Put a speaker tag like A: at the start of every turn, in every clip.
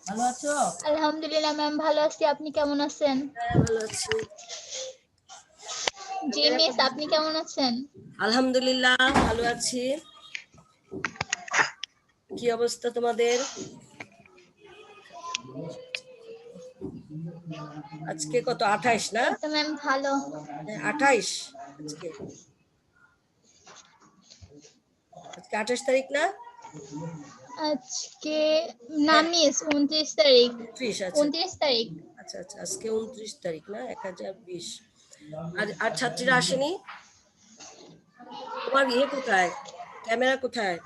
A: ভালো আছো?
B: আলহামদুলিল্লাহ ম্যাম, ভালো আছি। আপনি কেমন আছেন?
A: হ্যাঁ, ভালো আছি।
B: জি মিস, আপনি কেমন আছেন?
A: আলহামদুলিল্লাহ ভালো আছি। কি অবস্থা তোমাদের? আজকে কত 28 না?
B: এই তো ম্যাম ভালো।
A: 28 আজকে। আজকে 28 তারিখ না?
B: আজকে না
A: হ্যাঁ,
B: মিস, 29 তারিখ।
A: 29। আচ্ছা
B: 29 তারিখ।
A: আচ্ছা আচ্ছা, আজকে 29 তারিখ না? 1020। আর ছাত্রীরা আসেনি? তোমার ইয়ে কোথায়? ক্যামেরা কোথায়?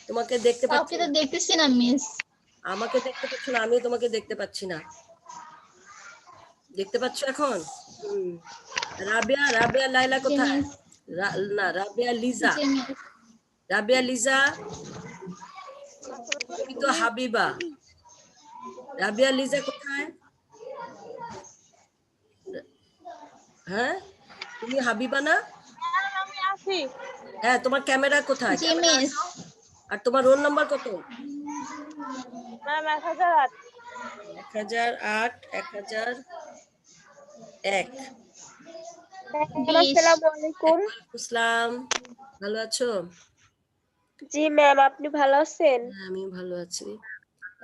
A: তোমাকে দেখতে পাচ্ছি
B: কাউকে তো
A: না।
B: দেখতেছি না মিস।
A: আমাকে দেখতে পাচ্ছ না, আমিও তোমাকে দেখতে পাচ্ছি না। দেখতে পাচ্ছ এখন? হুম। রাবেয়া, রাবেয়া লাইলা
B: জি
A: কোথায়?
B: মিস।
A: না, রাবেয়া লিজা।
B: জি মিস।
A: রাবেয়া লিজা, তুমি তো হাবিবা। রাবেয়া লিজা কোথায়? হ্যাঁ, তুমি হাবিবা না?
C: আমি আছি।
A: হ্যাঁ, তোমার ক্যামেরা কোথায়?
B: G
A: camera
B: miss.
A: আসো। আর তোমার রোল নাম্বার কত?
C: ম্যাম 1008।
A: 1008, 1001।
C: ম্যাম
B: 20।
C: আসসালামু আলাইকুম।
A: ওয়ালাইকুম আসসালাম। ভালো আছো?
C: জি ম্যাম, আপনি ভালো আছেন?
A: হ্যাঁ, আমি ভালো আছি।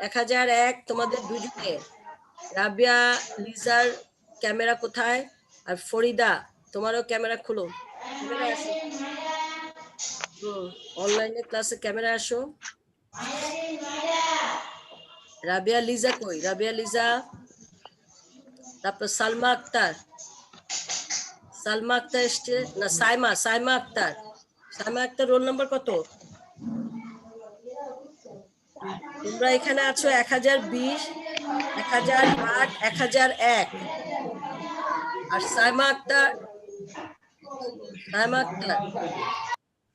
A: 1001 তোমাদের দুজনের। রাবিয়া লিজার ক্যামেরা কোথায়? আর ফরিদা, তোমারও ক্যামেরা খুলো। ক্যামেরা আসো। অনলাইনে ক্লাসে ক্যামেরা আসো। রাবিয়া লিজা কই? রাবিয়া লিজা। তারপর সালমা আক্তার। সালমা আক্তার এসছে না? সাইমা আক্তার। সাইমা আক্তার রোল নাম্বার কত? তোমরা এখানে আছো 1020, 1008, 1001। আর সাইমা আক্তার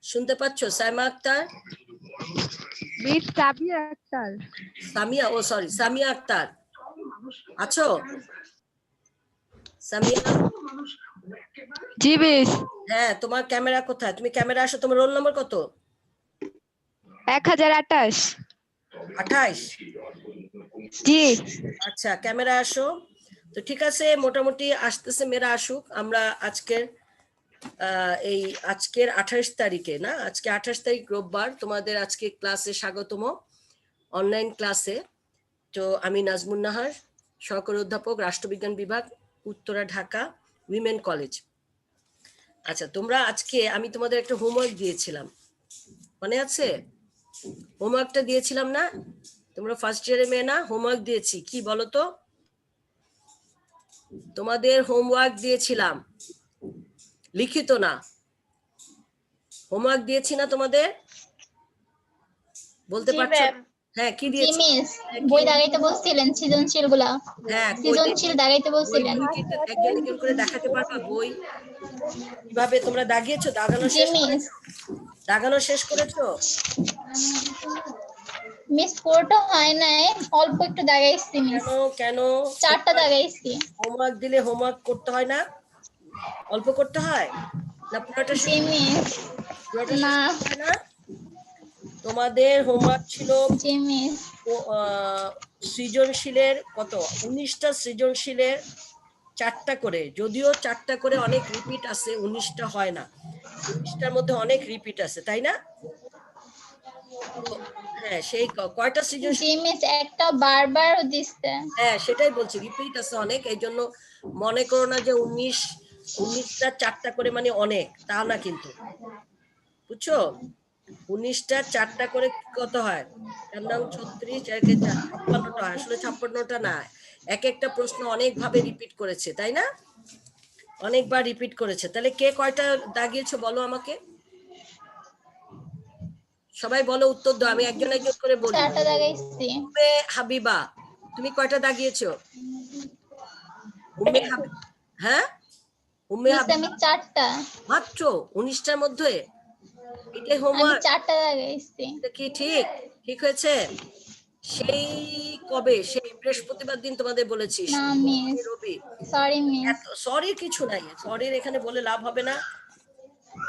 A: শুনতে পাচ্ছ? সাইমা আক্তার,
C: মিস সাবিয়া আক্তার।
A: সামিয়া আক্তার আছো? সামিয়া,
C: জি মিস।
A: হ্যাঁ, তোমার ক্যামেরা কোথায়? তুমি ক্যামেরা আসো। তোমার রোল নাম্বার কত?
C: 1028।
A: 28।
C: জি।
A: আচ্ছা, ক্যামেরা আসো। তো ঠিক আছে, মোটামুটি আসতেছে, মেয়েরা আসুক। আমরা আজকের 28 তারিখে না, আজকে 28 তারিখ রোববার, তোমাদের আজকে ক্লাসে স্বাগতম, অনলাইন ক্লাসে। তো আমি নাজমুন নাহার, সহকারী অধ্যাপক, রাষ্ট্রবিজ্ঞান বিভাগ, উত্তরা, ঢাকা উইমেন কলেজ। আচ্ছা, তোমরা আজকে আমি তোমাদের একটা হোমওয়ার্ক দিয়েছিলাম, মনে আছে? হোমওয়ার্কটা দিয়েছিলাম না? তোমরা ফার্স্ট ইয়ারের মেয়ে না? হোমওয়ার্ক দিয়েছি, কি বলো তো? তোমাদের হোমওয়ার্ক দিয়েছিলাম, লিখিত না। হোমওয়ার্ক দিয়েছি না তোমাদের? বলতে
C: জি
A: পারছো?
C: ম্যাম।
A: হ্যাঁ, কি
B: জি
A: দিয়েছি?
B: মিস,
A: হ্যাঁ, কি?
B: বই দাগাইতে বলছিলেন, সৃজনশীল গুলা।
A: হ্যাঁ, কই দেখি
B: সৃজনশীল দাগাইতে বলছিলেন।
A: বইগুলি কি একজন একজন করে দেখাতে পারবা? বই কিভাবে তোমরা দাগিয়েছো? দাগানো
B: জি
A: শেষ
B: মিস।
A: করেছো? দাগানো শেষ করেছো?
B: মিস পুরোটা হয় নাই, অল্প একটু দাগাইছি মিস।
A: কেন কেন?
B: 4টা দাগাইছি।
A: হোমওয়ার্ক দিলে হোমওয়ার্ক করতে হয় না? অল্প করতে হয় না? পুরোটা
B: জি
A: শেষ করতে হয়?
B: মিস।
A: পুরোটা
B: না।
A: শেষ করতে হয় না? তোমাদের হোমওয়ার্ক ছিল
B: জি মিস।
A: সৃজনশীলের কত? 19টা সৃজনশীলের 4টা করে, যদিও 4টা করে অনেক রিপিট আছে, 19টা হয় না। 19টার মধ্যে অনেক রিপিট আছে, তাই না? তো হ্যাঁ, সেই কয়টা
B: জি
A: সৃজনশীল?
B: মিস, একটা বারবার দিচ্ছে।
A: হ্যাঁ, সেটাই বলছি, রিপিট আছে অনেক। এই জন্য মনে করো না যে 19টা 4টা করে মানে অনেক, তা না কিন্তু, বুঝছো? 19টা 4টা করে কত হয়? 4 9 36, একে 56টা হয়। আসলে 56টা না, এক একটা প্রশ্ন অনেক ভাবে রিপিট করেছে, তাই না? অনেকবার রিপিট করেছে। তাহলে কে কয়টা দাগিয়েছো বলো আমাকে, সবাই বলো, উত্তর দাও, আমি একজন একজন করে বলি।
B: 4টা দাগাইছি।
A: উম্মে হাবিবা, তুমি কয়টা দাগিয়েছো? উম্মে হাবিবা, হ্যাঁ, উম্মে
B: মিস আমি
A: হাবিবা
B: 4টা।
A: মাত্র 19টার মধ্যে? এটাই
B: আমি
A: হোমওয়ার্ক?
B: 4টা দাগাইছি।
A: এটা কি ঠিক? ঠিক হয়েছে? সেই কবে? সেই বৃহস্পতিবার দিন তোমাদের বলেছি,
B: না মিস,
A: রবি।
B: Sorry miss.
A: এত সরির কিছু নাই, সরির এখানে বলে লাভ হবে না।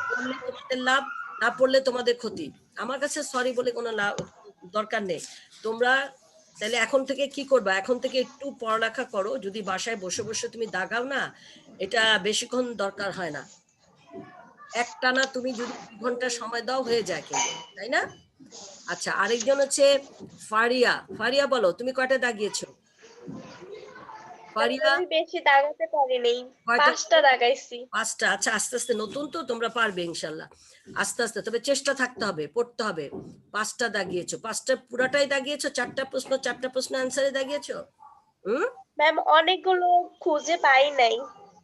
A: পড়লে তোমাদের লাভ, না পড়লে তোমাদের ক্ষতি। আমার কাছে সরি বলে কোনো লাভ দরকার নেই। তোমরা তাহলে এখন থেকে কি করবা, এখন থেকে একটু পড়ালেখা করো। যদি বাসায় বসে বসে তুমি দাগাও না, এটা বেশিক্ষণ দরকার হয় না। একটানা তুমি যদি 2 ঘন্টা সময় দাও হয়ে যায় কিন্তু, তাই না? আচ্ছা, আরেকজন হচ্ছে ফারিয়া। ফারিয়া বলো, তুমি কয়টা দাগিয়েছো? ফারিয়া
C: আমি বেশি দাগাতে পারিনি,
A: কয়টা?
C: 5টা দাগাইছি।
A: 5টা। আচ্ছা, আস্তে আস্তে, নতুন তো, তোমরা পারবে ইনশাল্লাহ। আস্তে আস্তে, তবে চেষ্টা থাকতে হবে, পড়তে হবে। 5টা দাগিয়েছো, 5টা পুরাটাই দাগিয়েছো? 4টা প্রশ্ন, 4টা প্রশ্ন অ্যান্সারে দাগিয়েছো? হুম,
C: ম্যাম অনেকগুলো খুঁজে পাই নাই।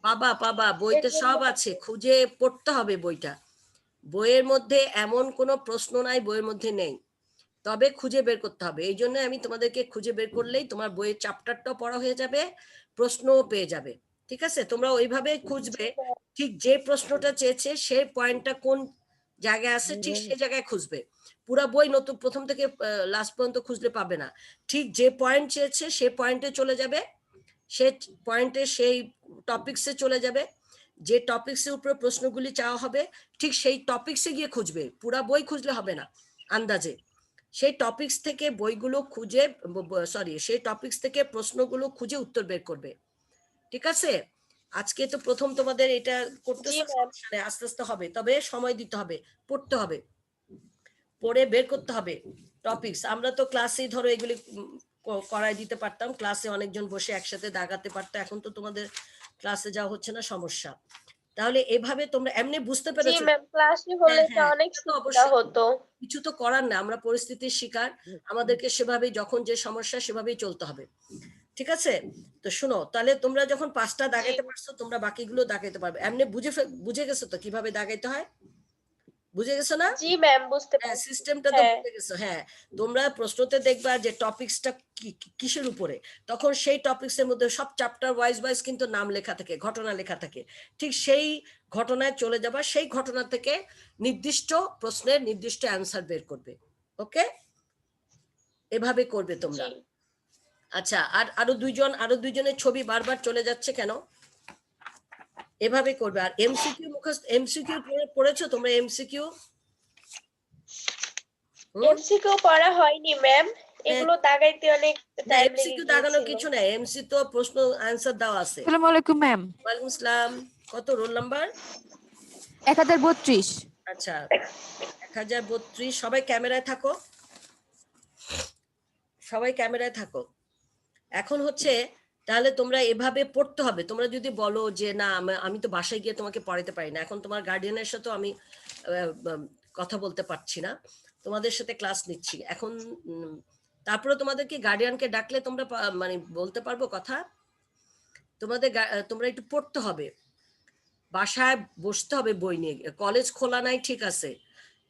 A: পাবা পাবা, বইতে
C: এজন্য
A: সব আছে, খুঁজে পড়তে হবে বইটা। বইয়ের মধ্যে এমন কোনো প্রশ্ন নাই বইয়ের মধ্যে নেই, তবে খুঁজে বের করতে হবে। এই জন্য আমি তোমাদেরকে খুঁজে বের করলেই তোমার বইয়ের চ্যাপ্টারটাও পড়া হয়ে যাবে, প্রশ্নও পেয়ে যাবে। ঠিক আছে, তোমরা ওইভাবে খুঁজবে। ঠিক যে প্রশ্নটা চেয়েছে সেই পয়েন্টটা কোন জায়গায় আছে, ঠিক সেই জায়গায় খুঁজবে। পুরা বই নতুন প্রথম থেকে লাস্ট পর্যন্ত খুঁজলে পাবে না। ঠিক যে পয়েন্ট চেয়েছে সেই পয়েন্টে চলে যাবে, সে পয়েন্টে সেই টপিকসে চলে যাবে। যে টপিকসের উপরে প্রশ্নগুলি চাওয়া হবে ঠিক সেই টপিকসে গিয়ে খুঁজবে, পুরা বই খুঁজলে হবে না আন্দাজে। সেই টপিকস থেকে বইগুলো খুঁজে, সরি, সেই টপিকস থেকে প্রশ্নগুলো খুঁজে উত্তর বের করবে। ঠিক আছে, আজকে তো প্রথম তোমাদের এটা করতে
C: জি ম্যাম।
A: আস্তে আস্তে হবে, তবে সময় দিতে হবে, পড়তে হবে, পড়ে বের করতে হবে টপিকস। আমরা তো ক্লাসেই ধরো এগুলি করাই দিতে পারতাম, ক্লাসে অনেকজন বসে একসাথে দাগাতে পারতো। এখন তো তোমাদের ক্লাসে যাওয়া হচ্ছে না, সমস্যা। তাহলে এভাবে তোমরা এমনি বুঝতে
C: জি
A: পেরেছো?
C: ম্যাম, ক্লাসে
A: হ্যাঁ
C: হলে তো
A: হ্যাঁ,
C: অনেক
A: এটা তো
C: সুবিধা
A: অবশ্যই,
C: হতো।
A: কিছু তো করার না, আমরা পরিস্থিতির শিকার, আমাদেরকে সেভাবেই, যখন যে সমস্যা সেভাবেই চলতে হবে। ঠিক আছে, তো শুনো, তাহলে তোমরা যখন 5টা দাগাইতে পারছো, তোমরা বাকিগুলো দাগাইতে পারবে। এমনি বুঝে গেছো তো কিভাবে দাগাইতে হয়? বুঝে গেছো না?
C: জি ম্যাম, বুঝতে
A: হ্যাঁ,
C: পারছি।
A: সিস্টেমটা তো
C: হ্যাঁ।
A: বুঝে গেছো। হ্যাঁ, তোমরা প্রশ্নতে দেখবা যে টপিকসটা কিসের উপরে, তখন সেই টপিকসের মধ্যে সব চ্যাপ্টার ওয়াইজ ওয়াইজ কিন্তু নাম লেখা থাকে, ঘটনা লেখা থাকে। ঠিক সেই ঘটনায় চলে যাবা, সেই ঘটনা থেকে নির্দিষ্ট প্রশ্নের নির্দিষ্ট অ্যান্সার বের করবে। ওকে, এভাবে করবে তোমরা।
C: জি
A: আচ্ছা, আর আরো দুইজনের ছবি বারবার চলে যাচ্ছে কেন? এভাবে করবে। আর এমসিকিউ মুখস্থ, এমসিকিউ পড়েছো তোমরা? এমসিকিউ
C: এমসিকিউ পড়া হয়নি ম্যাম, এগুলো দাগাইতে অনেক
A: না,
C: টাইম লেগে
A: এমসিকিউ দাগানোর
C: গিয়েছিল।
A: কিছু নাই, এমসি তো প্রশ্ন অ্যান্সার দেওয়া আছে।
D: আসসালামু আলাইকুম ম্যাম।
A: ওয়ালাইকুম আসসালাম। কত রোল নাম্বার?
D: 1032।
A: আচ্ছা, 1032। সবাই ক্যামেরায় থাকো, সবাই ক্যামেরায় থাকো। এখন হচ্ছে, তাহলে তোমরা এভাবে পড়তে হবে। তোমরা যদি বলো যে না আমি তো বাসায় গিয়ে তোমাকে পড়াতে পারি না, এখন তোমার গার্ডিয়ানের সাথে আমি কথা বলতে পারছি না, তোমাদের সাথে ক্লাস নিচ্ছি এখন। তারপরে তোমাদের কি গার্ডিয়ানকে ডাকলে তোমরা মানে বলতে পারবো কথা? তোমাদের তোমরা একটু পড়তে হবে, বাসায় বসতে হবে বই নিয়ে। কলেজ খোলা নাই ঠিক আছে,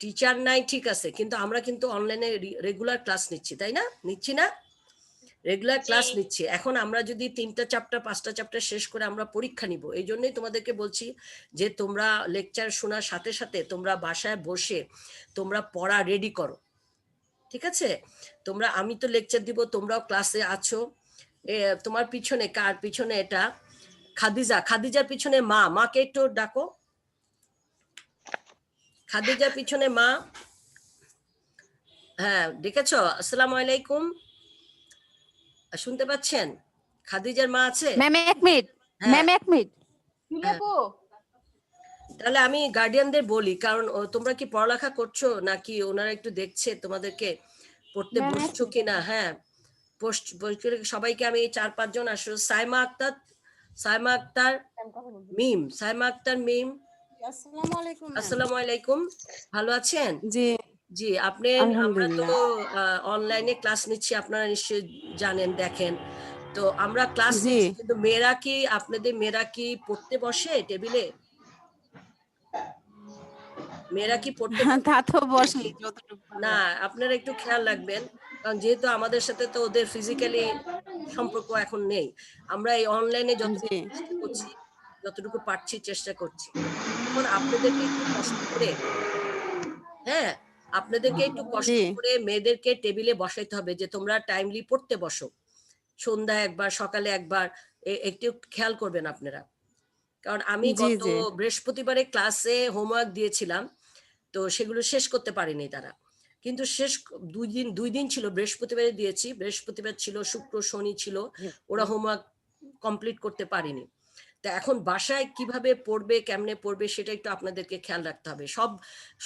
A: টিচার নাই ঠিক আছে, কিন্তু আমরা কিন্তু অনলাইনে রেগুলার ক্লাস নিচ্ছি, তাই না? নিচ্ছি না? রেগুলার
C: জি
A: ক্লাস নিচ্ছি। এখন আমরা যদি 3টা চ্যাপ্টার 5টা চ্যাপ্টার শেষ করে আমরা পরীক্ষা নিব, এই জন্যই তোমাদেরকে বলছি যে তোমরা লেকচার শোনার সাথে সাথে তোমরা বাসায় বসে তোমরা পড়া রেডি করো। ঠিক আছে, তোমরা, আমি তো লেকচার দিব, তোমরাও ক্লাসে আছো। তোমার পিছনে, কার পিছনে এটা? খাদিজা, খাদিজার পিছনে মা, মাকে একটু ডাকো। খাদিজার পিছনে মা। হ্যাঁ, ডেকেছো? আসসালামু আলাইকুম, শুনতে পাচ্ছেন? খাদিজার মা আছে?
D: ম্যাম 1 মিনিট,
A: হ্যাঁ
D: ম্যাম 1 মিনিট।
A: হ্যাঁ, তাহলে আমি গার্ডিয়ানদের বলি, কারণ তোমরা কি পড়ালেখা করছো নাকি ওনারা একটু দেখছে তোমাদেরকে পড়তে
D: ম্যাম
A: বসছো কিনা। হ্যাঁ, সবাইকে আমি 4-5 জন আসলো। সাইমা আক্তার, সাইমা আক্তার মিম, সাইমা আক্তার মিম।
E: আসসালামু আলাইকুম ম্যাম।
A: আসসালামু আলাইকুম, ভালো আছেন?
E: জি
A: জি, আপনি, আমরা তো
E: আলহামদুলিল্লাহ।
A: অনলাইনে ক্লাস নিচ্ছি, আপনারা নিশ্চয়ই জানেন, দেখেন। তো আমরা ক্লাস
E: জি
A: নিচ্ছি, কিন্তু মেয়েরা কি, আপনাদের মেয়েরা কি পড়তে বসে টেবিলে? মেয়েরা কি পড়তে বসে?
E: তা তো বসেই যতটুকু
A: না,
E: পারে।
A: আপনারা একটু খেয়াল রাখবেন, কারণ যেহেতু আমাদের সাথে তো ওদের ফিজিক্যালি সম্পর্ক এখন নেই, আমরা এই অনলাইনে
E: জি
A: যতটুকু চেষ্টা করছি, যতটুকু পারছি চেষ্টা করছি। এখন আপনাদেরকে একটু কষ্ট করে, হ্যাঁ, আপনাদেরকে একটু কষ্ট
E: জি
A: করে মেয়েদেরকে টেবিলে বসাইতে হবে, যে তোমরা টাইমলি পড়তে বসো। সন্ধ্যা একবার, সকালে একবার, একটু খেয়াল করবেন আপনারা। কারণ আমি
E: জি
A: গত
E: জি
A: বৃহস্পতিবারে ক্লাসে হোমওয়ার্ক দিয়েছিলাম, তো সেগুলো শেষ করতে পারেনি তারা, কিন্তু শেষ 2 দিন ছিল, বৃহস্পতিবারে দিয়েছি, বৃহস্পতিবার ছিল, শুক্র শনি ছিল, ওরা হোমওয়ার্ক কমপ্লিট করতে পারেনি। তা এখন বাসায় কিভাবে পড়বে, কেমনে পড়বে সেটা একটু আপনাদেরকে খেয়াল রাখতে হবে।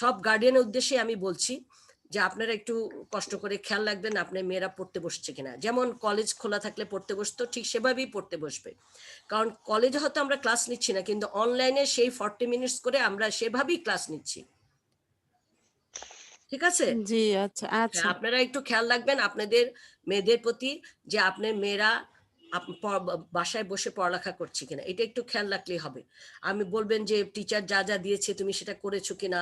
A: সব গার্ডিয়ানের উদ্দেশ্যে আমি বলছি যে আপনারা একটু কষ্ট করে খেয়াল রাখবেন আপনার মেয়েরা পড়তে বসছে কিনা। যেমন কলেজ খোলা থাকলে পড়তে বসতো, ঠিক সেভাবেই পড়তে বসবে। কারণ কলেজে হয়তো আমরা ক্লাস নিচ্ছি না, কিন্তু অনলাইনে সেই 40 মিনিটস করে আমরা সেভাবেই ক্লাস নিচ্ছি। ঠিক আছে?
E: জি আচ্ছা আচ্ছা
A: আপনারা একটু খেয়াল রাখবেন আপনাদের মেয়েদের প্রতি, যে আপনার মেয়েরা বাসায় বসে পড়ালেখা করছে কিনা, এটা একটু খেয়াল রাখলেই হবে। আমি বলবেন যে টিচার যা যা দিয়েছে তুমি সেটা করেছো কিনা,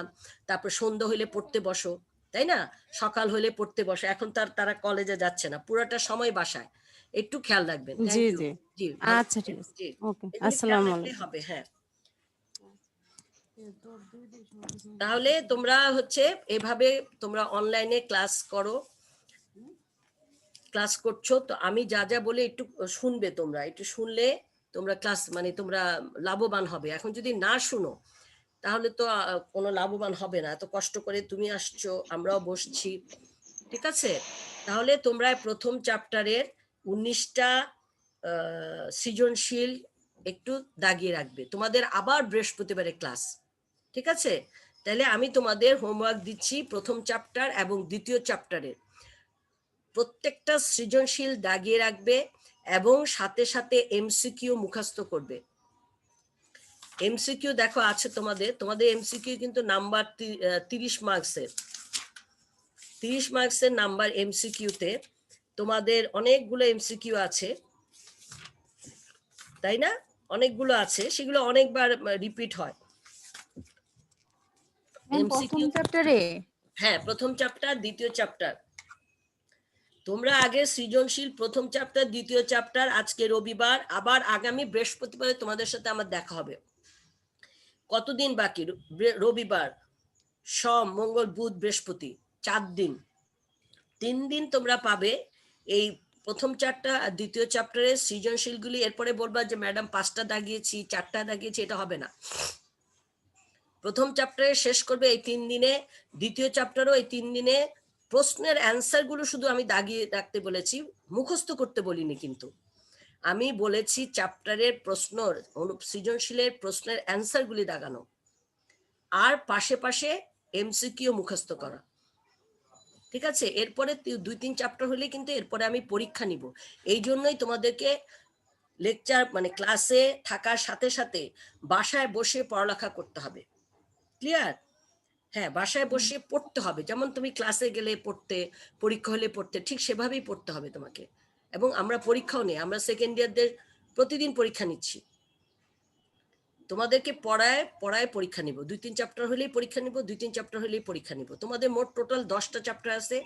A: তারপর সন্ধ্যা হইলে পড়তে বসো, তাই না, সকাল হলে পড়তে বসো। এখন তারা কলেজে যাচ্ছে না, পুরোটা সময় বাসায়, একটু খেয়াল রাখবেন।
E: জি
A: থ্যাংক ইউ।
E: জি
A: জি
E: আচ্ছা ঠিক আছে
A: জি,
E: ওকে
A: এগুলো খেয়াল
E: আসসালামু
A: রাখলেই
E: আলাইকুম
A: হবে। হ্যাঁ, তাহলে তোমরা হচ্ছে এভাবে তোমরা অনলাইনে ক্লাস করছো। তো আমি যা যা বলে একটু শুনবে, তোমরা একটু শুনলে তোমরা ক্লাস মানে তোমরা লাভবান হবে। এখন যদি না শুনো তাহলে তো কোনো লাভবান হবে না। এত কষ্ট করে তুমি আসছো, আমরাও বসছি, ঠিক আছে? তাহলে তোমরা প্রথম চ্যাপ্টারের 19টা সৃজনশীল একটু দাগিয়ে রাখবে। তোমাদের আবার বৃহস্পতিবারে ক্লাস, ঠিক আছে? তাহলে আমি তোমাদের হোমওয়ার্ক দিচ্ছি প্রথম চ্যাপ্টার এবং দ্বিতীয় চ্যাপ্টারের প্রত্যেকটা সৃজনশীল দাগিয়ে রাখবে এবং সাথে সাথে এমসিকিউ মুখস্থ করবে। এমসিকিউ দেখো আছে তোমাদের এমসিকিউ কিন্তু নাম্বার 30 মার্কসের, 30 মার্কসের নাম্বার এমসিকিউতে তোমাদের অনেকগুলো এমসিকিউ আছে, তাই না? অনেকগুলো আছে, সেগুলো অনেকবার রিপিট হয়।
D: ম্যাম প্রথম চ্যাপ্টারে?
A: হ্যাঁ, প্রথম চ্যাপ্টার দ্বিতীয় চ্যাপ্টার। তোমরা আগে সৃজনশীল প্রথম চ্যাপ্টার দ্বিতীয় চ্যাপ্টার, আজকে রবিবার, আবার আগামী বৃহস্পতিবারে তোমাদের সাথে আমার দেখা হবে। কতদিন বাকি? রবিবার, সোম, মঙ্গল, বুধ, বৃহস্পতি, 4 দিন। 3 দিন তোমরা পাবে এই প্রথম চ্যাপ্টার আর দ্বিতীয় চ্যাপ্টারের সৃজনশীলগুলি। এরপরে বলবা যে ম্যাডাম 5টা দাগিয়েছি, 4টা দাগিয়েছি, এটা হবে না। প্রথম চ্যাপ্টারে শেষ করবে এই 3 দিনে, দ্বিতীয় চ্যাপ্টারও এই 3 দিনে। প্রশ্নের অ্যান্সার গুলো শুধু আমি দাগিয়ে রাখতে বলেছি, মুখস্থ করতে বলিনি। কিন্তু আমি বলেছি চ্যাপ্টারের প্রশ্ন, সৃজনশীলের প্রশ্নের অ্যান্সার গুলি দাগানো, আর পাশে পাশে এমসিকিউ মুখস্থ করা, ঠিক আছে? এরপরে 2-3 চ্যাপ্টার হলে কিন্তু এরপরে আমি পরীক্ষা নিব। এই জন্যই তোমাদেরকে লেকচার মানে ক্লাসে থাকার সাথে সাথে বাসায় বসে পড়ালেখা করতে হবে। ক্লিয়ার? হ্যাঁ, বাসায় বসে পড়তে হবে। যেমন তুমি ক্লাসে গেলে পড়তে, পরীক্ষা হলে পড়তে, ঠিক সেভাবেই পড়তে হবে তোমাকে। এবং আমরা পরীক্ষাও নেই, আমরা সেকেন্ড ইয়ারদের প্রতিদিন পরীক্ষা নিচ্ছি। তোমাদেরকে পড়ায় পরীক্ষা নিব। 2-3 চ্যাপ্টার হলেই পরীক্ষা নিব, 2-3 চ্যাপ্টার হলেই পরীক্ষা নিব। তোমাদের মোট টোটাল 10টা চ্যাপ্টার আছে,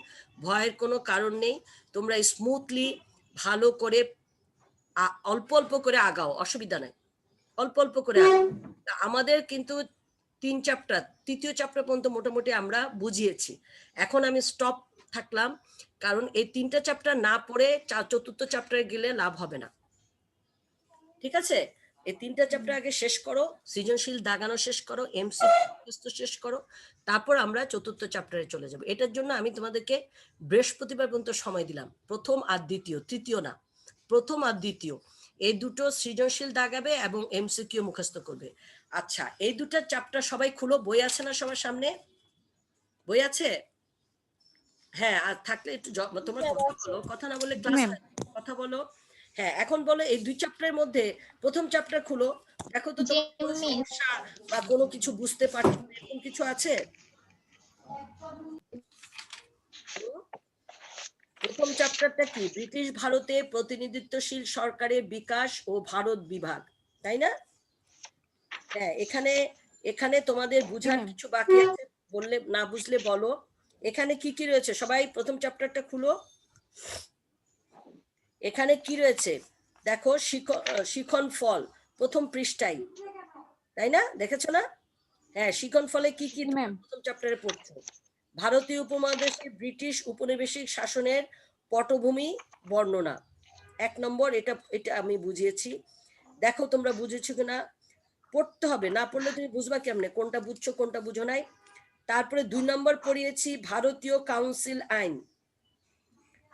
A: ভয়ের কোনো কারণ নেই। তোমরা স্মুথলি ভালো করে অল্প অল্প করে আগাও, অসুবিধা নাই, অল্প অল্প করে আগাও। আমাদের কিন্তু 3 চ্যাপ্টার, তৃতীয় চ্যাপ্টার পর্যন্ত মোটামুটি আমরা বুঝিয়েছি। এখন আমি স্টপ থাকলাম, কারণ এই 3টা চ্যাপ্টার না পড়ে চতুর্থ চ্যাপ্টারে গেলে লাভ হবে না, ঠিক আছে? এই 3টা চ্যাপ্টার আগে শেষ করো, সৃজনশীল দাগানো শেষ করো, এমসিকিউ শেষ করো, তারপর আমরা চতুর্থ চ্যাপ্টারে চলে যাব। এটার জন্য আমি তোমাদেরকে বৃহস্পতিবার পর্যন্ত সময় দিলাম। প্রথম আর দ্বিতীয়, তৃতীয় না, প্রথম আর দ্বিতীয়, এই দুটো সৃজনশীল দাগাবে এবং এমসিকিউ মুখস্থ করবে। আচ্ছা, এই দুটো চ্যাপ্টার সবাই খুলো। বই আছে না সবার সামনে? বই আছে? হ্যাঁ, আর থাকলে একটু তোমরা কথা বলো, কথা না বলে ক্লাস
D: ম্যাম
A: কথা বলো। হ্যাঁ, এখন বলো এই 2 চ্যাপ্টারের মধ্যে প্রথম চ্যাপ্টার খুলো, দেখো তো
B: জি
A: তোমার কোনো
B: মিস।
A: সমস্যা বা কোনো কিছু বুঝতে পারছো না, এরকম কিছু আছে? প্রথম চ্যাপ্টারটা কি? ব্রিটিশ ভারতে প্রতিনিধিত্বশীল সরকারের বিকাশ ও ভারত বিভাগ, তাই না? হ্যাঁ, এখানে তোমাদের বুঝার
D: ম্যাম
A: কিছু বাকি আছে, বললে না বুঝলে বলো। এখানে কি কি রয়েছে? সবাই প্রথম চ্যাপ্টারটা খুলো। এখানে কি রয়েছে দেখো, শিখন ফল, প্রথম পৃষ্ঠায়, তাই না? দেখেছো না? হ্যাঁ, শিখন ফলে কি কি
D: ম্যাম
A: প্রথম চ্যাপ্টারে পড়ছো? ভারতীয় উপমহাদেশে ব্রিটিশ উপনিবেশিক শাসনের পটভূমি বর্ণনা, 1 নম্বর। এটা আমি বুঝিয়েছি, দেখো তোমরা বুঝেছো কিনা। পড়তে হবে, না পড়লে তুমি বুঝবা কেমনে কোনটা বুঝছো কোনটা বুঝো নাই? তারপরে 2 নম্বর পড়িয়েছি ভারতীয় কাউন্সিল আইন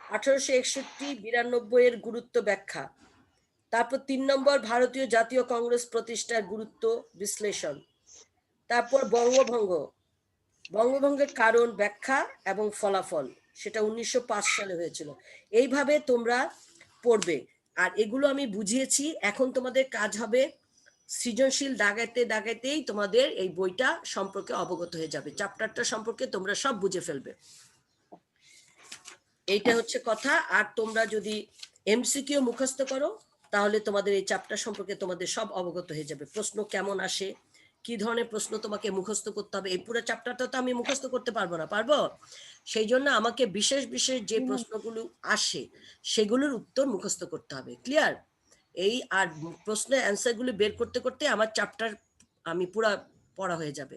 A: 1861-92 এর গুরুত্ব ব্যাখ্যা। তারপর 3 নম্বর ভারতীয় জাতীয় কংগ্রেস প্রতিষ্ঠার গুরুত্ব বিশ্লেষণ। তারপর বঙ্গভঙ্গের কারণ ব্যাখ্যা এবং ফলাফল, সেটা 1905 সালে হয়েছিল। এইভাবে তোমরা পড়বে। আর এগুলো আমি বুঝিয়েছি। এখন তোমাদের কাজ হবে সৃজনশীল দাগাইতেই তোমাদের এই বইটা সম্পর্কে অবগত হয়ে যাবে, চ্যাপ্টারটা সম্পর্কে তোমরা সব বুঝে ফেলবে। এইটা হচ্ছে কথা। আর তোমরা যদি এমসিকিউ মুখস্থ করো তাহলে তোমাদের এই চ্যাপ্টার সম্পর্কে তোমাদের সব অবগত হয়ে যাবে। প্রশ্ন কেমন আসে, কি ধরনের প্রশ্ন তোমাকে মুখস্থ করতে হবে। এই পুরো চ্যাপ্টারটা তো আমি মুখস্থ করতে পারবো না, পারবো? সেই জন্য আমাকে বিশেষ বিশেষ যে প্রশ্নগুলো আসে সেগুলোর উত্তর মুখস্থ করতে হবে। ক্লিয়ার? এই আর প্রশ্নের অ্যান্সারগুলো বের করতে করতে আমার চ্যাপ্টার আমি পুরা পড়া হয়ে যাবে।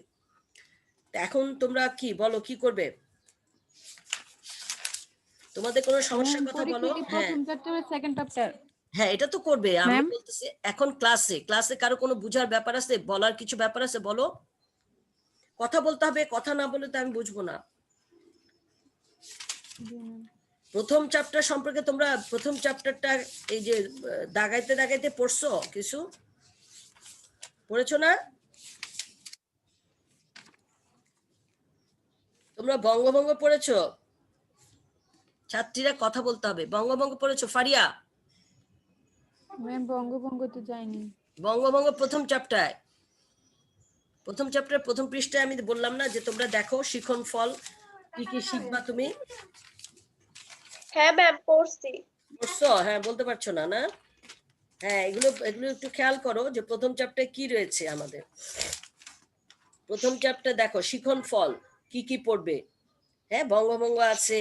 A: এখন তোমরা কি বলো, কি করবে? তোমাদের কোনো সমস্যার কথা বলো। হ্যাঁ, এটা তো করবে। আমি বলতেছি এখন ক্লাসে কারো কোনো বুঝার ব্যাপার আছে, বলার কিছু ব্যাপার আছে, বলো। কথা বলতে হবে, কথা না বলে তো আমি বুঝবো না। প্রথম চ্যাপ্টার সম্পর্কে তোমরা প্রথম চ্যাপ্টারটা এই যে দাগাইতে পড়ছো, কিছু পড়েছো না? তোমরা বঙ্গভঙ্গ পড়েছো? ছাত্রীরা কথা বলতে হবে। বঙ্গভঙ্গ পড়েছো ফারিয়া?
D: ম্যাম বঙ্গভঙ্গ তো যায়নি।
A: বঙ্গভঙ্গ প্রথম চ্যাপ্টার প্রথম পৃষ্ঠায় আমি বললাম না যে তোমরা দেখো শিখন ফল কি কি শিখবা তুমি।
C: হ্যাঁ ম্যাম পড়ছি।
A: পড়ছো? হ্যাঁ, বলতে পারছো না না? হ্যাঁ, এগুলো একটু খেয়াল করো যে প্রথম চ্যাপ্টারে কি রয়েছে আমাদের। প্রথম চ্যাপ্টার দেখো শিখন ফল কি কি পড়বে। হ্যাঁ, বঙ্গভঙ্গ আছে,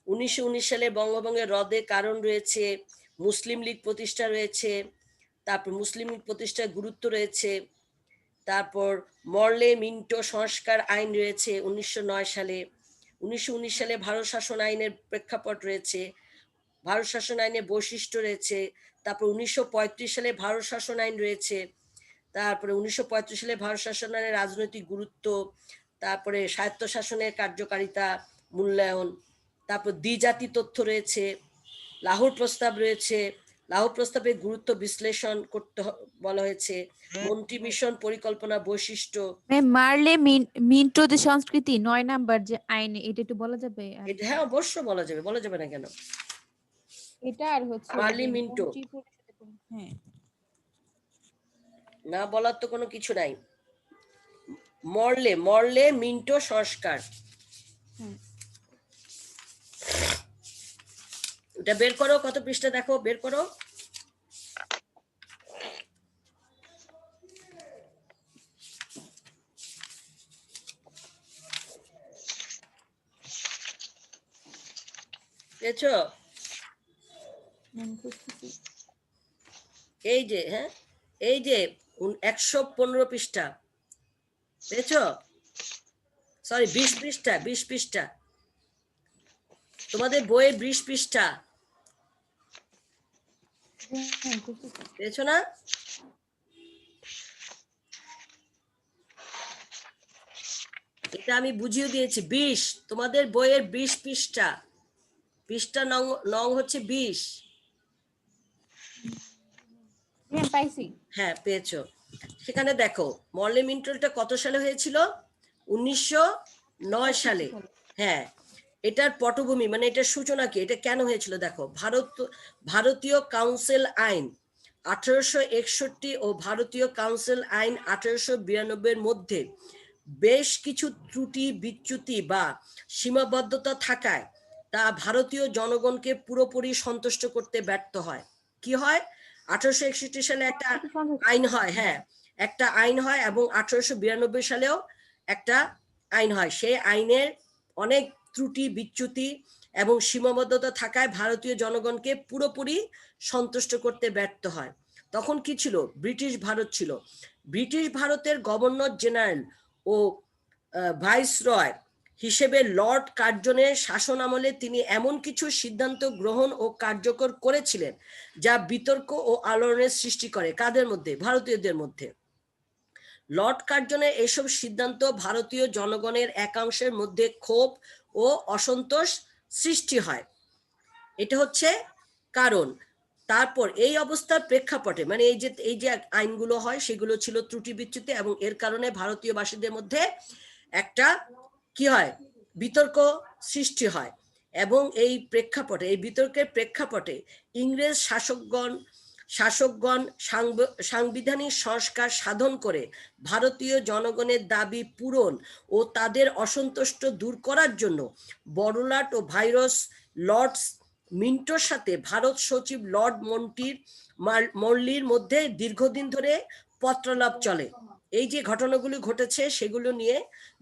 A: 1919 সালে বঙ্গভঙ্গের রদের কারণ রয়েছে, মুসলিম লীগ প্রতিষ্ঠা রয়েছে, তারপর মুসলিম লীগ প্রতিষ্ঠার গুরুত্ব রয়েছে, তারপর মরলে মিন্টো সংস্কার আইন রয়েছে 1909 সালে, 1919 সালে ভারত শাসন আইনের প্রেক্ষাপট রয়েছে, ভারত শাসন আইনের বৈশিষ্ট্য রয়েছে, তারপর 1935 সালে ভারত শাসন আইন রয়েছে, তারপরে 1935 সালে ভারত শাসন আইনের রাজনৈতিক গুরুত্ব, তারপরে স্বায়ত্তশাসনের কার্যকারিতা মূল্যায়ন, তারপর দ্বিজাতি তথ্য রয়েছে, লাহোর প্রস্তাব রয়েছে, লাহোর প্রস্তাবের গুরুত্ব বিশ্লেষণ করতে বলা হয়েছে, মন্ত্রী মিশন পরিকল্পনা বৈশিষ্ট্য।
E: মারলে মিন্টো যে সংস্কৃতি 9 নাম্বার যে আইন, এটা একটু বলা যাবে?
A: এটা হ্যাঁ অবশ্যই বলা যাবে, বলা যাবে না কেন?
D: এটা আর হচ্ছে
A: মার্লি মিন্টো
D: হ্যাঁ,
A: না বলার তো কোনো কিছু নাই। মরলে মিন্টো সংস্কার, এটা বের করো। কত পৃষ্ঠা দেখো, বের করো। পেয়েছো? এই যে, হ্যাঁ এই যে 115 পৃষ্ঠা পেয়েছো? সরি 20 পৃষ্ঠা, 20 পৃষ্ঠা তোমাদের বইয়ের 20 পৃষ্ঠা পেয়েছো না? এটা আমি বুঝিয়ে দিয়েছি। 20 তোমাদের বইয়ের 20 পৃষ্ঠা, পৃষ্ঠা নং হচ্ছে 20।
D: হ্যাঁ পাইছি।
A: হ্যাঁ পেয়েছো। সেখানে দেখো মরলে মিন্টোটা কত সালে হয়েছিল? 1909 সালে। হ্যাঁ, এটার পটভূমি মানে এটার সূচনা কি, এটা কেন হয়েছিল দেখো। ভারতীয় কাউন্সিল আইন 1861 ও ভারতীয় কাউন্সিল আইন 1892 মধ্যে বেশ কিছু ত্রুটি বিচ্যুতি বা সীমাবদ্ধতা থাকায় তা ভারতীয় জনগণকে পুরোপুরি সন্তুষ্ট করতে ব্যর্থ হয়। কি হয়? 1861 সালে একটা আইন হয়, হ্যাঁ একটা আইন হয়, এবং 1892 সালেও একটা আইন হয়। সেই আইনের অনেক ত্রুটি বিচ্যুতি এবং সীমাবদ্ধতা থাকায় ভারতীয় জনগণকে পুরোপুরি সন্তুষ্ট করতে ব্যর্থ হয়। তখন কি ছিল? ব্রিটিশ ভারত ছিল। ব্রিটিশ ভারতের গভর্নর জেনারেল ও ভাইসরয় হিসেবে লর্ড কার্জনের শাসন আমলে তিনি এমন কিছু সিদ্ধান্ত গ্রহণ ও কার্যকর করেছিলেন যা বিতর্ক ও আলোড়নের সৃষ্টি করে। কাদের মধ্যে? ভারতীয়দের মধ্যে। লর্ড কার্জনের এইসব সিদ্ধান্ত ভারতীয় জনগণের একাংশের মধ্যে ক্ষোভ ও অসন্তোষ সৃষ্টি হয়। এটা হচ্ছে কারণ। তারপর এই অবস্থার প্রেক্ষাপটে মানে এই যে আইনগুলো হয় সেগুলো ছিল ত্রুটি বিচ্যুতি, এবং এর কারণে ভারতীয়বাসীদের মধ্যে একটা কি হয়, বিতর্ক সৃষ্টি হয়। এবং এই প্রেক্ষাপটে, এই বিতর্কের প্রেক্ষাপটে ইংরেজ শাসকগণ সাংবিধানিক সংস্কার সাধন করে ভারতীয় জনগণের দাবি পূরণ ও তাদের অসন্তুষ্ট দূর করার জন্য বড়লাট ও ভাইরস লর্ডস মিন্টোর সাথে ভারত সচিব লর্ড মর্লির মধ্যে দীর্ঘদিন ধরে পত্রালাপ চলে। এই যে ঘটনাগুলি ঘটেছে সেগুলো নিয়ে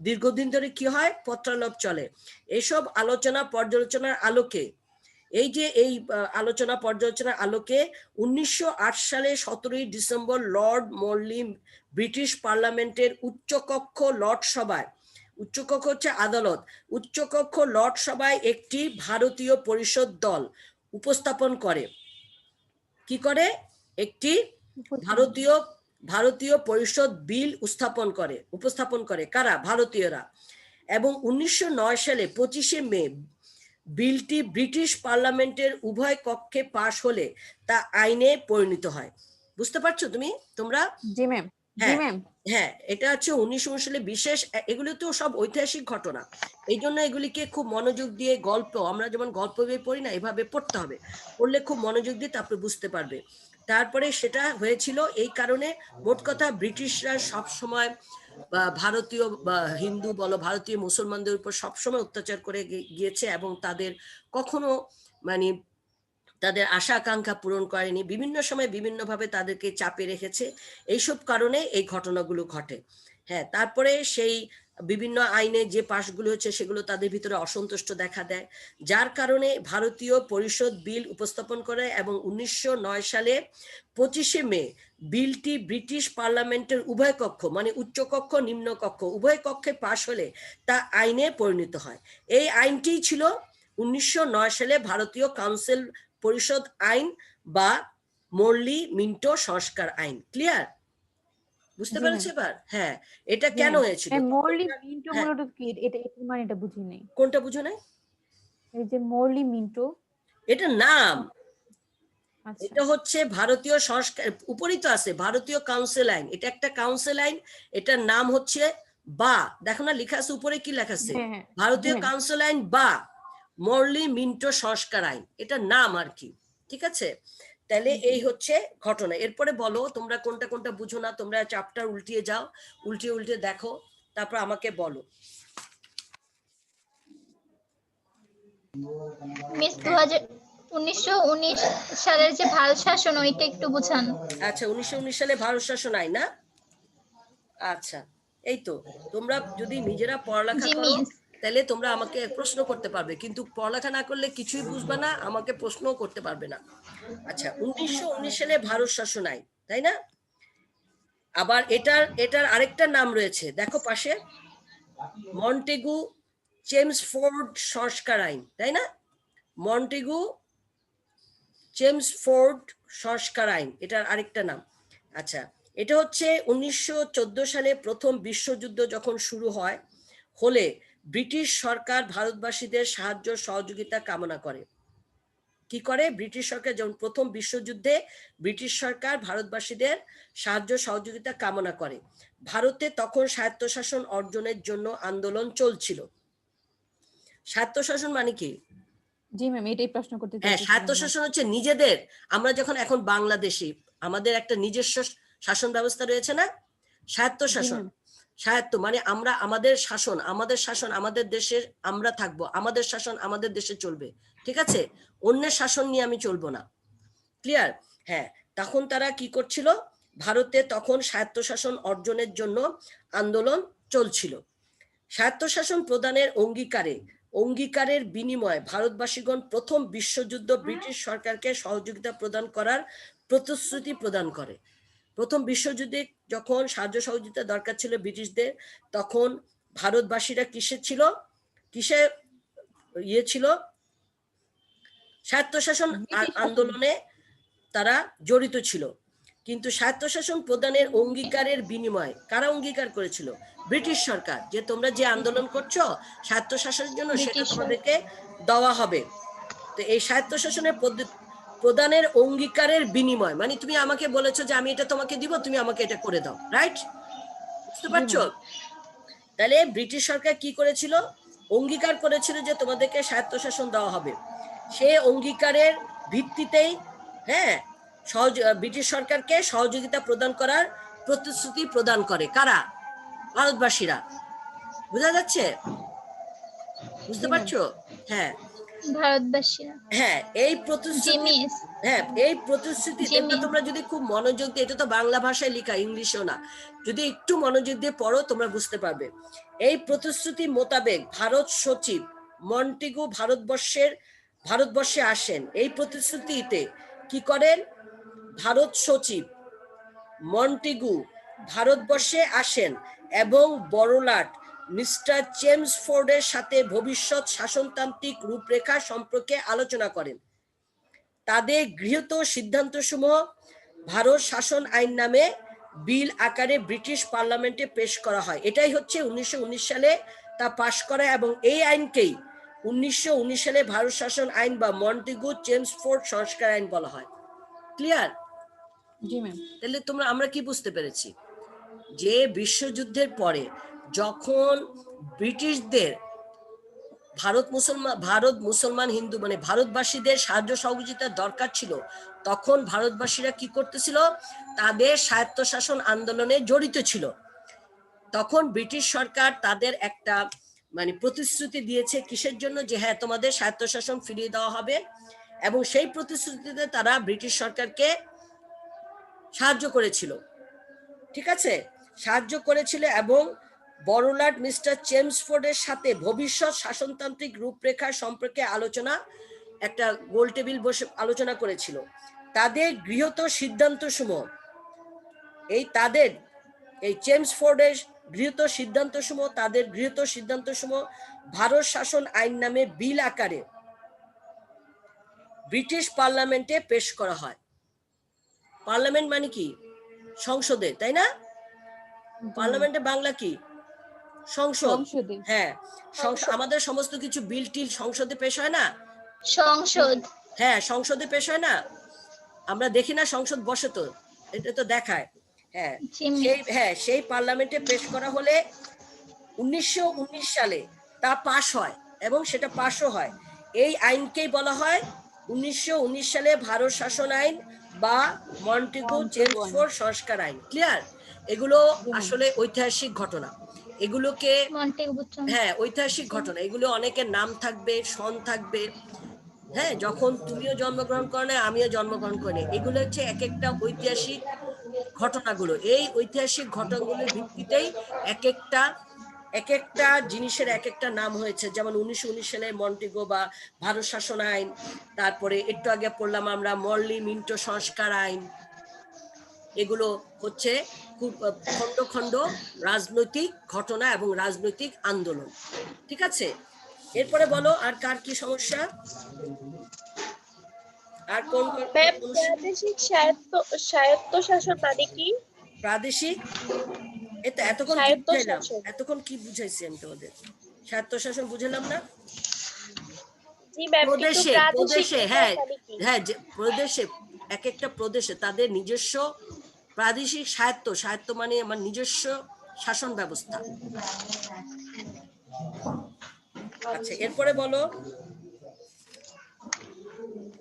A: দীর্ঘদিন ধরে কি হয়, পত্রালাপ চলে। এসব আলোচনা পর্যালোচনার আলোকে এই আলোচনা পর্যালোচনার আলোকে 1908 সালে 17 ডিসেম্বর লর্ড মর্লি ব্রিটিশ পার্লামেন্টের উচ্চকক্ষ লর্ড সভায়, উচ্চকক্ষ হচ্ছে আদালত, উচ্চকক্ষ লর্ড সভায় একটি ভারতীয় পরিষদ দল উপস্থাপন করে। কি করে? একটি ভারতীয় পরিষদ বিল উপস্থাপন করে কারা? ভারতীয়রা। এবং 1909 সালে 25 মে বিলটি ব্রিটিশ পার্লামেন্টের উভয় কক্ষে পাশ হলে তা আইনে পরিণত হয়। বুঝতে পারছো তোমরা?
D: জি ম্যাম, জি
A: হ্যাঁ
D: ম্যাম।
A: হ্যাঁ, এটা হচ্ছে 1919 সালে বিশেষ, এগুলো তো সব ঐতিহাসিক ঘটনা, এই জন্য এগুলিকে খুব মনোযোগ দিয়ে গল্প, আমরা যেমন গল্প বই পড়ি না, এভাবে পড়তে হবে, পড়লে খুব মনোযোগ দিয়ে তারপরে বুঝতে পারবে। তারপরে সেটা হয়েছিল এই কারণে, মোট কথা ব্রিটিশরা সব সময় ভারতীয় বা হিন্দু বলো, ভারতীয় মুসলমানদের উপর সবসময় অত্যাচার করে গিয়েছে এবং তাদের কখনো মানে তাদের আশা আকাঙ্ক্ষা পূরণ করেনি, বিভিন্ন সময় বিভিন্নভাবে তাদেরকে চাপে রেখেছে। এইসব কারণে এই ঘটনাগুলো ঘটে। হ্যাঁ, তারপরে সেই বিভিন্ন আইনে যে পাশগুলো হচ্ছে সেগুলো তাদের ভিতরে অসন্তুষ্ট দেখা দেয়, যার কারণে ভারতীয় পরিষদ বিল উপস্থাপন করে এবং 1909 সালে 25 মে বিলটি ব্রিটিশ পার্লামেন্টের উভয় কক্ষ মানে উচ্চকক্ষ নিম্নকক্ষ উভয় কক্ষে পাশ হলে তা আইনে পরিণত হয়। এই আইনটি ছিল 1909 সালে ভারতীয় কাউন্সিল পরিষদ আইন বা মর্লি মিন্টো সংস্কার আইন। ক্লিয়ার? বুঝতে পেরেছো এবার? হ্যাঁ, এটা কেন হয়েছিল?
D: মর্লি মিন্টো
A: হ্যাঁ।
D: মূলত কি? এটা মানে এটা বুঝি নাই।
A: কোনটা বুঝো নাই?
D: এই যে মর্লি মিন্টো,
A: এটা নাম,
D: আচ্ছা
A: এটা হচ্ছে ভারতীয় সংস্কার, উপরই তো আছে ভারতীয় কাউন্সিল আইন, এটা একটা কাউন্সিল আইন, এটার নাম হচ্ছে বা, দেখো না লেখা আছে উপরে, কি লেখা আছে?
D: হ্যাঁ, হ্যাঁ,
A: ভারতীয়
D: জি, ম্যাম।
A: কাউন্সিল আইন বা মর্লি মিন্টো সংস্কার আইন, এটা নাম আর কি। ঠিক আছে, তাহলে এই হচ্ছে ঘটনা। এরপরে বলো তোমরা কোনটা কোনটা বুঝো না, তোমরা চ্যাপ্টার উল্টিয়ে যাও, উল্টে দেখো, তারপর আমাকে বলো।
B: মিস 1919 সালের যে ভারত শাসন ওইটা একটু বুঝান।
A: আচ্ছা, 1919 সালে ভারত শাসন আইন না? আচ্ছা, এই তো, তোমরা যদি নিজেরা পড়ালেখা
B: জি
A: করো
B: মিস।
A: তাহলে তোমরা আমাকে প্রশ্ন করতে পারবে, কিন্তু পড়ালেখা না করলে কিছুই বুঝবে না, আমাকে প্রশ্নও করতে পারবে না। আচ্ছা, 1919 সালে ভারত শাসন আইন, তাই না? আবার এটার আরেকটা নাম রয়েছে, দেখো পাশে, মন্টেগু চেমসফোর্ড সংস্কার আইন, তাই না? মন্টেগু চেমসফোর্ড সংস্কার আইন, এটার আরেকটা নাম। আচ্ছা, এটা হচ্ছে 1914 সালে প্রথম বিশ্বযুদ্ধ যখন শুরু হলে ব্রিটিশ সরকার ভারতবাসীদের সাহায্য সহযোগিতা কামনা করে। কি করে? ব্রিটিশ সরকার যেমন প্রথম বিশ্বযুদ্ধে ব্রিটিশ সরকার ভারতবাসীদের সাহায্য সহযোগিতা কামনা করে। ভারতে তখন স্বায়ত্তশাসন অর্জনের জন্য আন্দোলন চলছিল। স্বায়ত্তশাসন মানে কি?
D: জি ম্যাম, এটাই প্রশ্ন করতে
A: হ্যাঁ,
D: চাইছিলাম।
A: স্বায়ত্তশাসন হচ্ছে নিজেদের, আমরা যখন এখন বাংলাদেশি, আমাদের একটা নিজস্ব শাসন ব্যবস্থা রয়েছে না, স্বায়ত্তশাসন। স্বায়ত্ত মানে আমরা, আমাদের শাসন আমাদের দেশের, আমরা থাকবো, আমাদের শাসন আমাদের দেশে চলবে, ঠিক আছে? অন্যের শাসন নিয়ে আমি চলবো না। ক্লিয়ার? হ্যাঁ, তখন তারা কি করছিল? ভারতে তখন স্বায়ত্তশাসন অর্জনের জন্য আন্দোলন চলছিল। স্বায়ত্তশাসন প্রদানের অঙ্গীকারের বিনিময়ে ভারতবাসীগণ প্রথম বিশ্বযুদ্ধ ব্রিটিশ সরকারকে সহযোগিতা প্রদান করার প্রতিশ্রুতি প্রদান করে। প্রথম বিশ্বযুদ্ধে যখন সাহায্য সহযোগিতা দরকার ছিল ব্রিটিশদের, তখন ভারতবাসীরা কিসে ছিল? স্বায়ত্তশাসন আন্দোলনে তারা জড়িত ছিল। কিন্তু স্বায়ত্তশাসন প্রদানের অঙ্গীকারের বিনিময়ে কারা অঙ্গীকার করেছিল? ব্রিটিশ সরকার, যে তোমরা যে আন্দোলন করছো স্বায়ত্তশাসনের জন্য সেটা
B: ব্রিটিশ
A: তোমাদেরকে দেওয়া হবে। তো এই স্বায়ত্তশাসনের প্রদানের অঙ্গীকারের বিনিময় মানে তুমি আমাকে বলেছো যে আমি এটা তোমাকে দিব, তুমি আমাকে এটা করে দাও, রাইট? বুঝতে পারছো? তাহলে ব্রিটিশ সরকার কি করেছিল? অঙ্গীকার করেছিল যে তোমাদেরকে স্বায়ত্তশাসন দেওয়া হবে। সেই অঙ্গীকারের ভিত্তিতেই হ্যাঁ ব্রিটিশ সরকারকে সহযোগিতা প্রদান করার প্রতিশ্রুতি প্রদান করে কারা? ভারতবাসীরা। বোঝা যাচ্ছে? বুঝতে পারছো? হ্যাঁ
B: ভারতবাসীরা।
A: হ্যাঁ এই প্রতিশ্রুতি,
B: জিমিস।
A: হ্যাঁ এই প্রতিশ্রুতি
B: জিমি।
A: তোমরা যদি খুব মনোযোগ দিয়ে, এটা তো বাংলা ভাষায় লেখা, ইংলিশেও না, যদি একটু মনোযোগ দিয়ে পড়ো তোমরা বুঝতে পারবে। এই প্রতিশ্রুতি মোতাবেক ভারত সচিব মন্টেগু ভারতবর্ষে আসেন। এই প্রতিশ্রুতিতে কি করেন? ভারত সচিব মন্টেগু ভারতবর্ষে আসেন এবং বড়লাট মিস্টার চেমসফোর্ডের সাথে ভবিষ্যৎ শাসনতান্ত্রিক রূপরেখা সম্পর্কে আলোচনা করেন। তাদের গৃহীত সিদ্ধান্তসমূহ ভারত শাসন আইন নামে বিল আকারে ব্রিটিশ পার্লামেন্টে পেশ করা হয়। এটাই হচ্ছে 1919 সালে তা পাশ করা, এবং এই আইনকেই 1919 সালে ভারত শাসন আইন বা মন্টেগু চেমসফোর্ড সংস্কার আইন বলা হয়। ক্লিয়ার?
D: জি ম্যাম।
A: তাহলে আমরা কি বুঝতে পেরেছি? যে বিশ্বযুদ্ধের পরে যখন ব্রিটিশদের ভারত মুসলমান হিন্দু মানে ভারতবাসীদের সাহায্য সহযোগিতার দরকার ছিল, তখন ভারতবাসীরা কি করতেছিল? তাদের স্বায়ত্তশাসন আন্দোলনে জড়িত ছিল। তখন ব্রিটিশ সরকার তাদের একটা মানে প্রতিশ্রুতি দিয়েছে কিসের জন্য? যে হ্যাঁ তোমাদের স্বায়ত্তশাসন ফিরিয়ে দেওয়া হবে, এবং সেই প্রতিশ্রুতিতে তারা ব্রিটিশ সরকারকে সাহায্য করেছিল। ঠিক আছে, সাহায্য করেছিল এবং বড়লাট মিস্টার চেমসফোর্ডের সাথে ভবিষ্যৎ শাসনতান্ত্রিক রূপরেখা সম্পর্কে একটা গোল টেবিল বসে আলোচনা করেছিল। তাদের গৃহীত সিদ্ধান্তসমূহ এই চেমসফোর্ডের গৃহীত সিদ্ধান্তসমূহ ভারত শাসন আইন নামে বিল আকারে ব্রিটিশ পার্লামেন্টে পেশ করা হয়। পার্লামেন্ট মানে কি? সংসদে, তাই না? পার্লামেন্টে বাংলা কি? সংসদ।
D: সংসদে।
A: হ্যাঁ, আমাদের সমস্ত কিছু বিল টিল সংসদে পেশ হয় না?
B: সংসদ।
A: হ্যাঁ, সংসদে পেশ হয় না? আমরা দেখি না সংসদ বসে, তো এটা তো দেখায়। হ্যাঁ, সেই পার্লামেন্টে পেশ করা হলে 1919 সালে তা পাশ হয়, এবং সেটা পাশও হয়। এই আইনকেই বলা হয় 1919 সালে ভারত শাসন আইন বা মন্টেগু চেমসফোর্ড সংস্কার আইন। ক্লিয়ার? এগুলো আসলে ঐতিহাসিক ঘটনা, এগুলোকে হ্যাঁ ঐতিহাসিক ঘটনা, এগুলো অনেকের নাম থাকবে, সন থাকবে। হ্যাঁ, যখন তুমিও জন্মগ্রহণ করো না, আমিও জন্মগ্রহণ করি, এগুলো হচ্ছে এক একটা ঐতিহাসিক ঘটনাগুলো। এই ঐতিহাসিক ঘটনাগুলোর ভিত্তিতেই এক একটা জিনিসের এক একটা নাম হয়েছে। যেমন 1919 সালে মন্টেগু বা ভারত শাসন আইন, তারপরে একটু আগে পড়লাম আমরা মরলি মিন্টো সংস্কার আইন। এগুলো হচ্ছে খুব খন্ড খন্ড রাজনৈতিক ঘটনা এবং রাজনৈতিক আন্দোলন। ঠিক আছে, এরপরে বলো আর কার কি সমস্যা? আর কোন
C: প্রাদেশিক স্বায়ত্তশাসন মানে কি?
A: প্রাদেশিক, এতক্ষণ কি বুঝাইলাম? এতক্ষণ কি বুঝাইছি আমি তোমাদের? স্বায়ত্তশাসন বুঝালাম না?
C: জি ম্যাম, কিন্তু
A: প্রদেশে হ্যাঁ
C: মানে কি?
A: হ্যাঁ, যে প্রদেশে এক একটা প্রদেশে তাদের নিজস্ব প্রাদেশিক স্বায়ত্ত মানে আমার নিজস্ব শাসন ব্যবস্থা। আচ্ছা, এরপরে বলো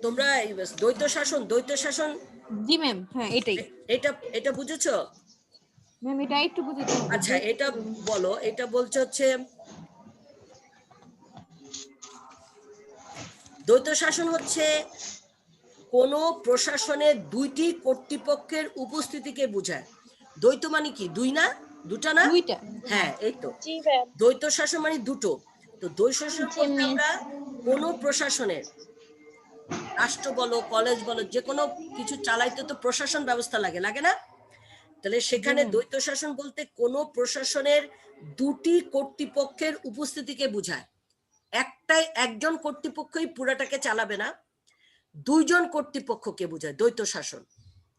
A: তোমরা দ্বৈত শাসন।
D: জি ম্যাম, হ্যাঁ এটাই।
A: এটা বুঝেছো?
D: ম্যাম এটা একটু বুঝেছি।
A: আচ্ছা, এটা বলো, এটা বলছে হচ্ছে দ্বৈত শাসন হচ্ছে কোন প্রশাসনের দুইটি কর্তৃপক্ষের উপস্থিতিকে বোঝায়। দ্বৈত মানে কি? দুটা না?
D: দুইটা।
A: হ্যাঁ, এই তো।
C: জি ম্যাম।
A: দ্বৈত শাসন মানে দুটো। তো দ্বৈত শাসন বলতে আমরা কোন প্রশাসনের, রাষ্ট্র বলো, কলেজ বলো, যে কোনো কিছু চালাইতে তো প্রশাসন ব্যবস্থা লাগে না? তাহলে সেখানে দ্বৈত শাসন বলতে কোন প্রশাসনের দুটি কর্তৃপক্ষের উপস্থিতিকে বোঝায়। একজন কর্তৃপক্ষই পুরাটাকে চালাবে না, দুইজন কর্তৃপক্ষকে বোঝায় দ্বৈত শাসন।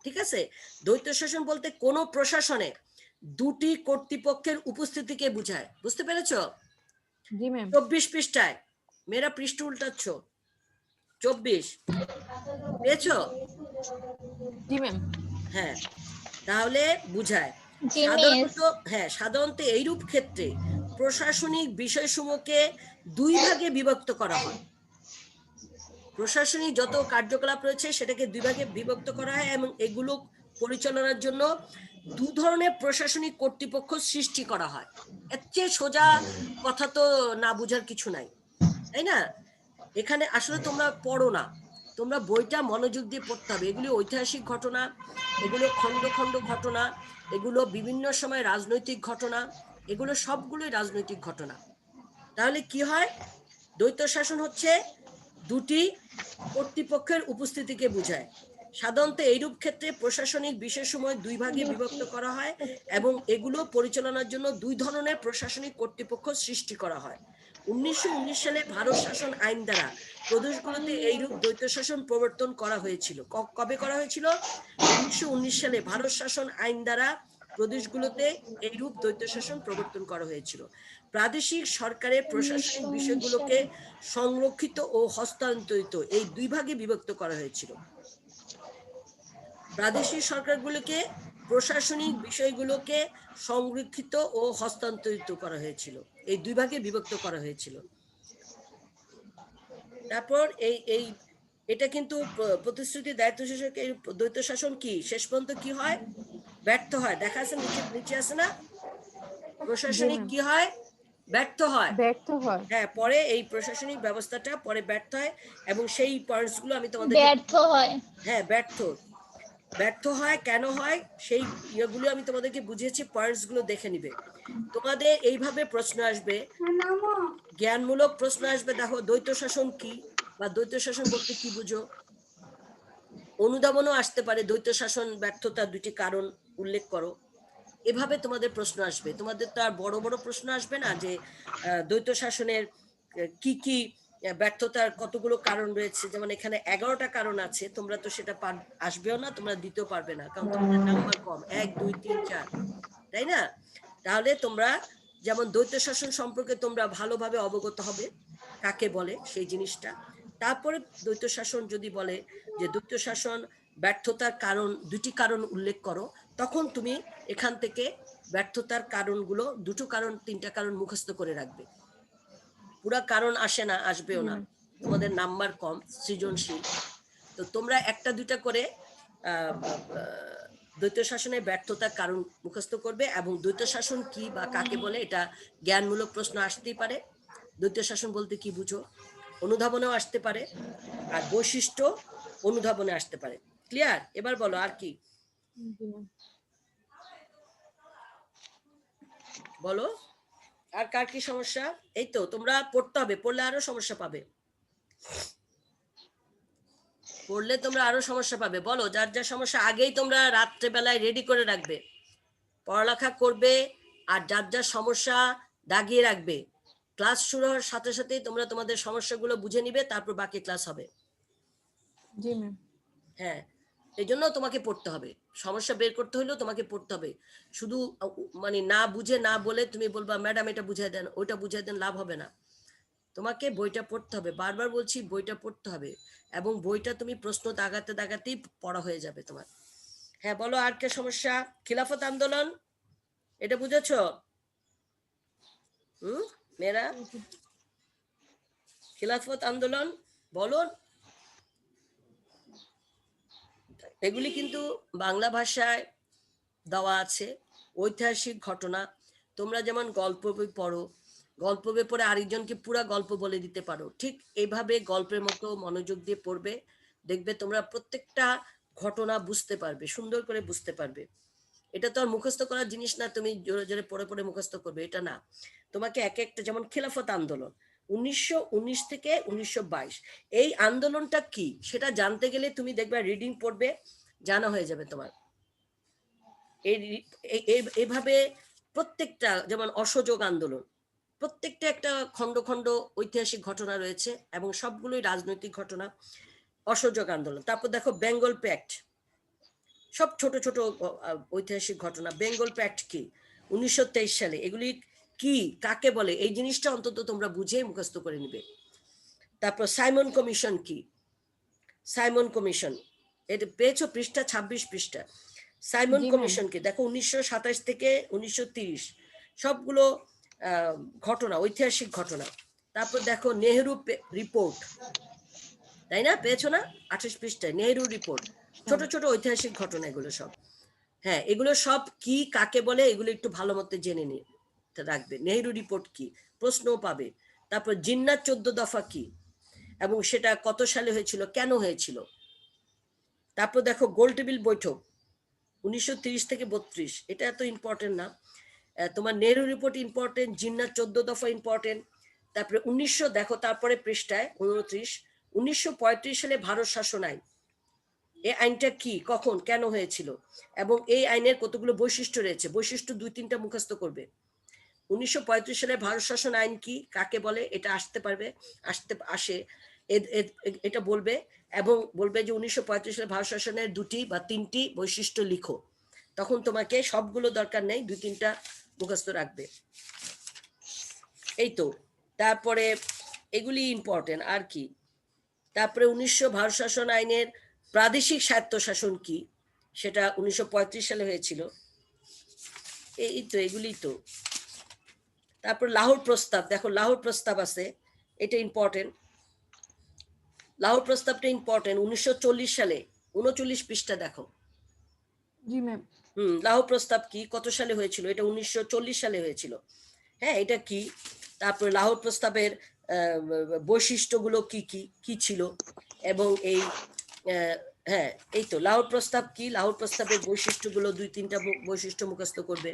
A: ঠিক আছে? দ্বৈত শাসন বলতে কোনো প্রশাসনে দুটি কর্তৃপক্ষের উপস্থিতিকে বোঝায়। বুঝতে পেরেছো?
D: জি ম্যাম
A: 24 পৃষ্ঠায়, মেয়েরা পৃষ্ঠা উল্টাচ্ছ, 24 পেয়েছো?
D: জি ম্যাম
A: হ্যাঁ, তাহলে বুঝায়
B: জি মিস।
A: সাধারণত, হ্যাঁ সাধারণত এইরূপ ক্ষেত্রে প্রশাসনিক বিষয়সমূহকে দুই ভাগে বিভক্ত করা হয়। প্রশাসনিক যত কার্যকলাপ রয়েছে সেটাকে দুই ভাগে বিভক্ত করা হয় এবং এগুলো পরিচালনার জন্য দু ধরনের প্রশাসনিক কর্তৃপক্ষ সৃষ্টি করা হয়। এর চেয়ে সোজা কথা তো না বুঝার কিছু নাই, তাই না? এখানে আসলে তোমরা পড়ো না, তোমরা বইটা মনোযোগ দিয়ে পড়তে হবে। এগুলি ঐতিহাসিক ঘটনা, এগুলো খণ্ড খণ্ড ঘটনা, এগুলো বিভিন্ন সময় রাজনৈতিক ঘটনা, এগুলো সবগুলোই রাজনৈতিক ঘটনা। তাহলে কি হয়? দ্বৈত শাসন হচ্ছে দুটি কর্তৃপক্ষের উপস্থিতিকে বোঝায়। সাধারণত এইরূপ ক্ষেত্রে প্রশাসনিক বিষয়সমূহ দুই ভাগে বিভক্ত করা হয় এবং এগুলো পরিচালনার জন্য দুই ধরনের প্রশাসনিক কর্তৃপক্ষ সৃষ্টি করা হয়। 1919 সালে ভারত শাসন আইন দ্বারা প্রদেশগুলোতে এইরূপ দ্বৈত শাসন প্রবর্তন করা হয়েছিল। কবে করা হয়েছিল? 1919 সালে ভারত শাসন আইন দ্বারা প্রদেশগুলোতে এইরূপ দ্বৈত শাসন প্রবর্তন করা হয়েছিল। প্রাদেশিক সরকারের প্রশাসনিক বিষয়গুলোকে সংরক্ষিত ও হস্তান্তরিত এই দুই ভাগে বিভক্ত করা হয়েছিল। প্রাদেশিক সরকারগুলোকে প্রশাসনিক বিষয়গুলোকে সংরক্ষিত ও হস্তান্তরিত করা হয়েছিল, এই দুই ভাগে বিভক্ত করা হয়েছিল। তারপর এই এটা কিন্তু প্রতিশ্রুতি দায়িত্ব শেষে দ্বৈত শাসন কি শেষ পর্যন্ত কি হয়? ব্যর্থ হয়। দেখা আছে নিচে আছে না? প্রশাসনিক কি হয়? ব্যর্থ হয়।
D: ব্যর্থ হয়
A: হ্যাঁ, পরে এই প্রশাসনিক ব্যবস্থাটা পরে ব্যর্থ হয় এবং সেই পয়েন্টস গুলো আমি তোমাদেরকে,
B: ব্যর্থ হয়।
A: হ্যাঁ ব্যর্থ হয় কেন হয় সেই ইয়েগুলো আমি তোমাদেরকে বুঝিয়েছি, পয়েন্টস গুলো দেখে নিবে। তোমাদের এইভাবে প্রশ্ন আসবে, জ্ঞানমূলক প্রশ্ন আসবে। দেখো দ্বৈত শাসন কি বা দ্বৈত শাসন বলতে কি বুঝো? অনুধাবনও আসতে পারে, দ্বৈত শাসন ব্যর্থতার দুটি কারণ উল্লেখ করো। এভাবে তোমাদের প্রশ্ন আসবে। তোমাদের তো আর বড় বড় প্রশ্ন আসবে না যে দ্বৈত শাসনের কি কি ব্যর্থতার কতগুলো কারণ রয়েছে, যেমন এখানে 11টা কারণ আছে, তোমরা তো সেটা আসবেও না, তোমরা দিতেও পারবে না, কারণ তোমাদের নাম্বার কম, 1 2 3 4, তাই না? তাহলে তোমরা যেমন দ্বৈত শাসন সম্পর্কে তোমরা ভালোভাবে অবগত হবে, কাকে বলে সেই জিনিসটা। তারপরে দ্বৈত শাসন যদি বলে যে দ্বৈত শাসন ব্যর্থতার কারণ, দুটি কারণ উল্লেখ করো, তখন তুমি এখান থেকে ব্যর্থতার কারণগুলো, দুটো কারণ, তিনটা কারণ মুখস্থ করে রাখবে। পুরা কারণ আসে না, আসবেও না, তোমাদের নাম্বার কম, সৃজনশীল। তো তোমরা একটা দুটা করে দ্বৈত শাসনের ব্যর্থতার কারণ মুখস্থ করবে এবং দ্বৈত শাসন কি বা কাকে বলে এটা জ্ঞানমূলক প্রশ্ন আসতেই পারে। দ্বৈত শাসন বলতে কি বুঝো অনুধাবনেও আসতে পারে, আর বৈশিষ্ট্য অনুধাবনে আসতে পারে। ক্লিয়ার? এবার বলো আর কি বলো, আর কার কি সমস্যা? এই তো তোমরা পড়তে হবে, পড়লে আরো সমস্যা পাবে, পড়লে তোমরা আরো সমস্যা পাবে। বলো যার যা সমস্যা আগেই তোমরা রাত্রেবেলায় রেডি করে রাখবে, পড়ালেখা করবে, আর যার যা সমস্যা দাগিয়ে রাখবে। ক্লাস শুরু হওয়ার সাথে সাথেই তোমরা তোমাদের সমস্যাগুলো বুঝে নিবে, তারপর বাকি ক্লাস হবে।
D: জি ম্যাম
A: হ্যাঁ, এই জন্য তোমাকে পড়তে হবে, সমস্যা বের করতে হলেও তোমাকে পড়তে হবে। শুধু মানে না বুঝে না বলে তুমি বলবা ম্যাডাম এটা বুঝাই দেন, ওইটা বুঝাই দেন, লাভ হবে না। তোমাকে বইটা পড়তে হবে, বারবার বলছি বইটা পড়তে হবে, এবং বইটা তুমি প্রশ্ন দাগাতে দাগাতেই পড়া হয়ে যাবে তোমার। হ্যাঁ বলো আর কে সমস্যা? খিলাফত আন্দোলন এটা বুঝেছ? মেয়েরা খিলাফত আন্দোলন বলো। এগুলি কিন্তু বাংলা ভাষায় দেওয়া আছে, ঐতিহাসিক ঘটনা। তোমরা যেমন গল্প বই পড়ো, গল্প বই পড়ে আরেকজনকে পুরা গল্প বলে দিতে পারো, ঠিক এইভাবে গল্পের মতো মনোযোগ দিয়ে পড়বে, দেখবে তোমরা প্রত্যেকটা ঘটনা বুঝতে পারবে, সুন্দর করে বুঝতে পারবে। এটা তো আর মুখস্থ করার জিনিস না, তুমি জোরে জোরে পড়ে পড়ে মুখস্থ করবে, এটা না। তোমাকে এক একটা, যেমন খেলাফত আন্দোলন 1919 থেকে 1922, এই আন্দোলনটা কি সেটা জানতে গেলে তুমি দেখবে রিডিং পড়বে, জানা হয়ে যাবে তোমার। এইভাবে প্রত্যেকটা, যেমন অসহযোগ আন্দোলন, প্রত্যেকটা একটা খন্ড খন্ড ঐতিহাসিক ঘটনা রয়েছে এবং সবগুলোই রাজনৈতিক ঘটনা। অসহযোগ আন্দোলন, তারপর দেখো বেঙ্গল প্যাক্ট, সব ছোট ছোট ঐতিহাসিক ঘটনা। বেঙ্গল প্যাক্ট কি, 1923 সালে, এগুলি কি, কাকে বলে, এই জিনিসটা অন্তত তোমরা বুঝে মুখস্থ করে নিবে। তারপর সাইমন কমিশন কি, সাইমন কমিশন এটা পেয়েছো পৃষ্ঠা 26 পৃষ্ঠা। সাইমন
D: জি,
A: কমিশন কি দেখো 1927 থেকে 1930, সবগুলো ঘটনা, ঐতিহাসিক ঘটনা। তারপর দেখো নেহেরু রিপোর্ট, তাই না, পেয়েছো না 28 পৃষ্ঠায় নেহেরু রিপোর্ট, ছোট ছোট ঐতিহাসিক ঘটনা এগুলো সব। হ্যাঁ, এগুলো সব কি, কাকে বলে, এগুলো একটু ভালো মতো জেনে নিয়ে রাখবে। নেহেরু রিপোর্ট কি, প্রশ্নও পাবে। তারপর জিন্নাত 14 দফা কি এবং সেটা কত সালে হয়েছিল, কেন হয়েছিল। তারপর দেখো গোলটেবিল বৈঠক 1930 থেকে 32, এটা এত ইম্পর্টেন্ট না। তোমার নেহেরু রিপোর্ট ইম্পর্টেন্ট, জিন্নাত 14 দফা ইম্পর্টেন্ট। তারপরে 1900 দেখো তারপরে পৃষ্ঠায় 29, 1935 সালে ভারত শাসন আইন, এই আইনটা কি, কখন, কেন হয়েছিল এবং এই আইনের কতগুলো বৈশিষ্ট্য রয়েছে, বৈশিষ্ট্য 2-3টা মুখস্থ করবে। 1935 সালে ভারত শাসন আইন কি, কাকে বলে, এটা আসে এটা বলবে এবং বলবে যে 1935 সালে ভারত শাসনের 2টি বা 3টি বৈশিষ্ট্য লিখো। তখন তোমাকে সবগুলো দরকার নেই, 2-3টা মুখস্থ রাখবে। এই তো, তারপরে এগুলি ইম্পর্টেন্ট আর কি। তারপরে 1900 ভারত শাসন আইনের প্রাদেশিক স্বায়ত্তশাসন কি, সেটা 1935 সালে হয়েছিল। এই তো, এগুলি তো। তারপর লাহোর প্রস্তাব, দেখো লাহোর প্রস্তাব আছে, এটা ইম্পর্টেন্ট। লাহোর প্রস্তাবটা ইম্পর্টেন্ট, 1940 সালে 39 পৃষ্ঠা দেখো।
D: জি ম্যাম।
A: লাহোর প্রস্তাব কি, কত সালে হয়েছিল, এটা 1940 সালে হয়েছিল। হ্যাঁ, এটা কি। তারপরে লাহোর প্রস্তাবের বৈশিষ্ট্যগুলো কি কি কি ছিল এবং এই হ্যাঁ, এই তো লাহোর প্রস্তাব কি, লাহোর প্রস্তাবের বৈশিষ্ট্যগুলো 2-3টা বৈশিষ্ট্য মুখস্থ করবে।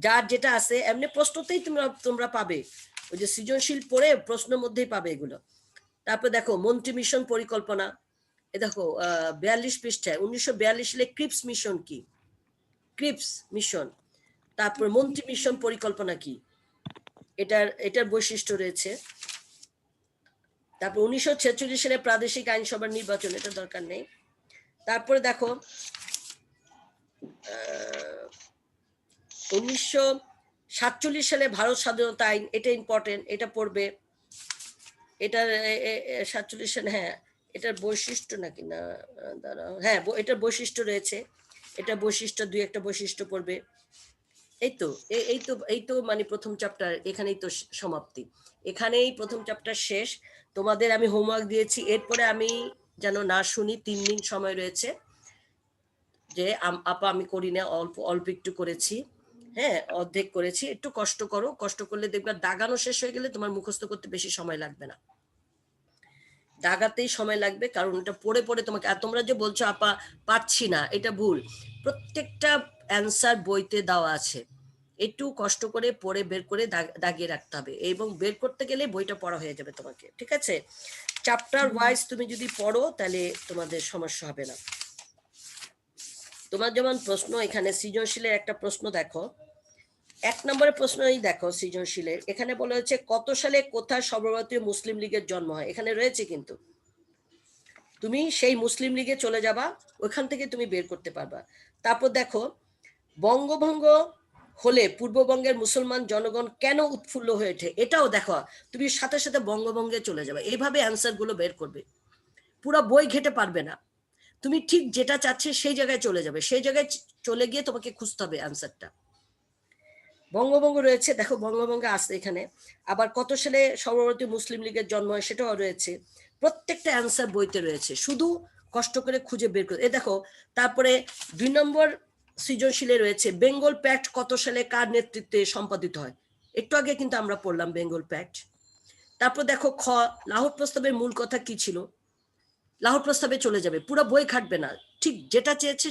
A: যার যেটা আছে এমনি প্রশ্নতেই তোমরা পাবে, ওই যে সৃজনশীল পড়ে প্রশ্নের মধ্যেই পাবে এগুলো। তারপর দেখো মন্ত্রী মিশন পরিকল্পনা, এ দেখো 42 পৃষ্ঠায় 1942 সালে ক্রিপস মিশন কি, ক্রিপস মিশন। তারপর মন্ত্রী মিশন পরিকল্পনা কি, এটার বৈশিষ্ট্য রয়েছে। তারপর 1946 সালে প্রাদেশিক আইনসভার নির্বাচন, এটা দরকার নেই। তারপরে দেখো 1947 সালে ভারত স্বাধীনতা আইন, এটা ইম্পর্টেন্ট, এটা পড়বে। এটার 47 সালে, হ্যাঁ এটার বৈশিষ্ট্য নাকি না, দাঁড়াও, হ্যাঁ এটার বৈশিষ্ট্য রয়েছে, এটা বৈশিষ্ট্য 2-1টা বৈশিষ্ট্য পড়বে। এই তো মানে প্রথম চ্যাপ্টার এখানেই তো সমাপ্তি, এখানেই প্রথম চ্যাপ্টার শেষ। তোমাদের আমি হোমওয়ার্ক দিয়েছি, এরপরে আমি যেন না শুনি 3 দিন সময় রয়েছে, যে আপা আমি করি না, অল্প অল্প একটু করেছি, হ্যাঁ অর্ধেক করেছি, একটু কষ্ট করো, কষ্ট করলে দেখবে দাগানো শেষ হয়ে গেলে তোমার মুখস্থ করতে বেশি সময় লাগবে না, দাগাতেই সময় লাগবে, কারণ এটা পড়ে পড়ে তোমাকে। আর তোমরা যে বলছো আপা পাচ্ছি না, এটা ভুল, প্রত্যেকটা অ্যান্সার বইতে দেওয়া আছে, একটু কষ্ট করে পড়ে বের করে দাগিয়ে রাখতে হবে, এবং বের করতে গেলে বইটা পড়া হয়ে যাবে তোমাকে, ঠিক আছে। চ্যাপ্টার ওয়াইজ তুমি যদি পড়ো তাহলে তোমাদের সমস্যা হবে না। তোমার যেমন প্রশ্ন এখানে সৃজনশীলের একটা প্রশ্ন দেখো, 1 নম্বরের প্রশ্নই দেখো সৃজনশীলের, এখানে বলা হয়েছে কত সালে কোথায় সর্বভারতীয় মুসলিম লীগের জন্ম হয়, এখানে রয়েছে, কিন্তু তুমি সেই মুসলিম লীগে চলে যাবা, ওখান থেকে তুমি বের করতে পারবা। তারপর দেখো বঙ্গভঙ্গ হলে পূর্ববঙ্গের মুসলমান জনগণ কেন উৎফুল্ল হয়ে ওঠে, এটাও দেখো, তুমি সাথে সাথে বঙ্গভঙ্গে চলে যাবে, এইভাবে অ্যান্সার গুলো বের করবে, পুরো বই ঘেটে পারবে না, তুমি ঠিক যেটা চাচ্ছে সেই জায়গায় চলে যাবে, সেই জায়গায় চলে গিয়ে তোমাকে খুঁজতে হবে অ্যান্সারটা। বঙ্গভঙ্গ রয়েছে, দেখো বঙ্গভঙ্গ আছে এখানে, আবার কত সালে সর্বভারতীয় মুসলিম লীগের জন্ম হয় সেটাও রয়েছে, প্রত্যেকটা অ্যান্সার বইতে রয়েছে, শুধু কষ্ট করে খুঁজে বের করে। দেখো তারপরে 2 নম্বর সৃজনশীলে রয়েছে বেঙ্গল প্যাক্ট কত সালে কার নেতৃত্বে সম্পাদিত হয়, একটু আগে কিন্তু আমরা পড়লাম বেঙ্গল প্যাক্ট। তারপর দেখো খ লাহোর প্রস্তাবের মূল কথা কি ছিল, লাহোর প্রস্তাবে চলে যাবে, পুরো বই খাটবে না, ঠিক যেটা চেয়েছে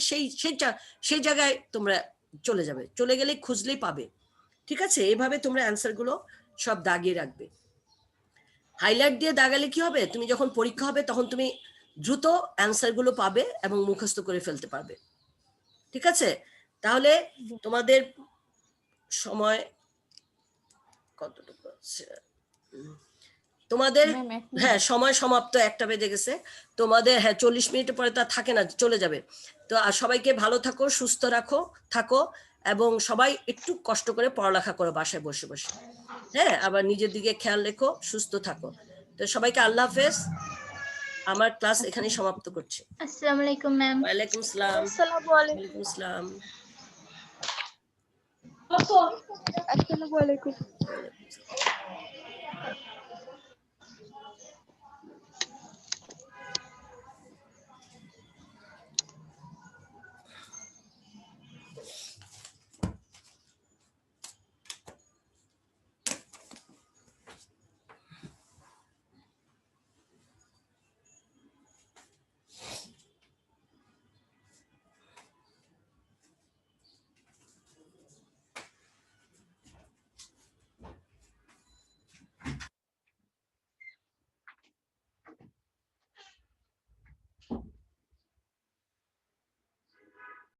A: সেই জায়গায় তোমরা চলে যাবে, চলে গেলেই খুঁজলেই পাবে, ঠিক আছে। এইভাবে তোমরা অ্যান্সার গুলো সব দাগিয়ে রাখবে, হাইলাইট দিয়ে দাগালে কি হবে, তুমি যখন পরীক্ষা হবে তখন তুমি দ্রুত অ্যান্সার গুলো পাবে এবং মুখস্থ করে ফেলতে পারবে, ঠিক আছে। তাহলে তোমাদের সময় কতটুকু আছে, তোমাদের
D: ম্যাম এক
A: হ্যাঁ সময় সমাপ্ত, 1টা বেজে গেছে তোমাদের। হ্যাঁ 40 মিনিটের পরে তা থাকে না, চলে যাবে। তো আর সবাইকে ভালো থাকো, সুস্থ থাকো এবং সবাই একটু কষ্ট করে পড়ালেখা করো বাসায় বসে বসে। হ্যাঁ আবার নিজের দিকে খেয়াল রেখো, সুস্থ থাকো। তো সবাইকে আল্লাহ হাফেজ। আমার ক্লাস এখানে সমাপ্ত করছি।
B: আসসালামু আলাইকুম ম্যাম।
A: ওয়ালাইকুম আসসালাম।
C: আসসালামু আলাইকুম।
A: ওয়ালাইকুম আসসালাম।
D: আসসালামু আলাইকুম।
A: ওয়ালাইকুম আসসালাম।